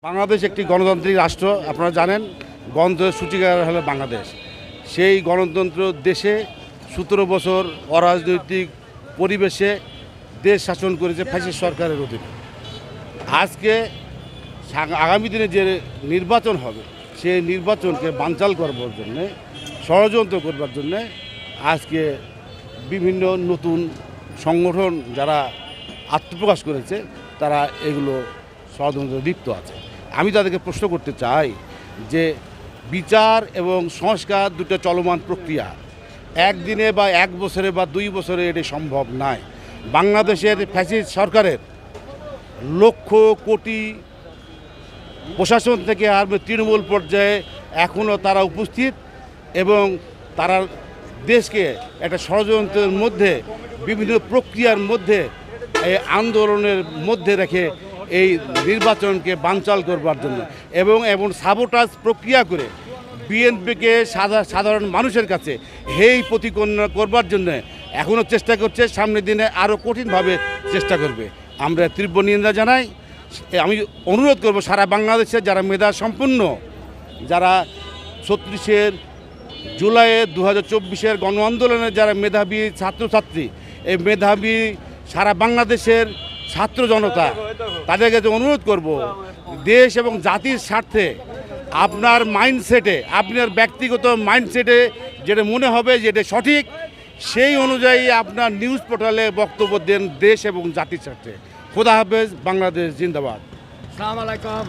বাংলাদেশ একটি গণতান্ত্রিক রাষ্ট্র। আপনারা জানেন গণতন্ত্রের সূচিকাগার হলো বাংলাদেশ। সেই গণতন্ত্র দেশে 17 বছর অরাজনৈতিক পরিবেশে দেশ শাসন করেছে ফ্যাসিস্ট সরকারের অধীনে। আজকে আগামী দিনে যে নির্বাচন হবে সেই নির্বাচনকে বানচাল করবার জন্যে, ষড়যন্ত্র করবার জন্যে আজকে বিভিন্ন নতুন সংগঠন যারা আত্মপ্রকাশ করেছে তারা এগুলো ষড়যন্ত্রে লিপ্ত আছে। আমি তাদেরকে প্রশ্ন করতে চাই যে বিচার এবং সংস্কার দুটো চলমান প্রক্রিয়া, একদিনে বা এক বছরে বা 2 বছরে এটি সম্ভব নয়। বাংলাদেশের ফ্যাসিস্ট সরকারের লক্ষ কোটি প্রশাসন থেকে আর তৃণমূল পর্যায়ে এখনও তারা উপস্থিত এবং তারা দেশকে একটা ষড়যন্ত্রের মধ্যে, বিভিন্ন প্রক্রিয়ার মধ্যে, এই আন্দোলনের মধ্যে রেখে এই নির্বাচনকে বানচাল করবার জন্য এবং সাবোটাজ প্রক্রিয়া করে বিএনপিকে সাধারণ মানুষের কাছে হেয় প্রতিপন্ন করবার জন্য এখনও চেষ্টা করছে, সামনের দিনে আরও কঠিনভাবে চেষ্টা করবে। আমরা তীব্র নিন্দা জানাই। আমি অনুরোধ করব সারা বাংলাদেশের যারা মেধা সম্পন্ন, যারা 36 জুলাইয়ে 2024 গণ আন্দোলনের যারা মেধাবী ছাত্রছাত্রী, এই মেধাবী সারা বাংলাদেশের ছাত্র জনতা, তাদের কাছে অনুরোধ করব দেশ এবং জাতির স্বার্থে আপনার মাইন্ডসেটে, আপনার ব্যক্তিগত মাইন্ডসেটে যেটা মনে হবে যেটা সঠিক, সেই অনুযায়ী আপনার নিউজ পোর্টালে বক্তব্য দেন দেশ এবং জাতির স্বার্থে। খোদা হাফেজ। বাংলাদেশ জিন্দাবাদ। আসসালামু আলাইকুম।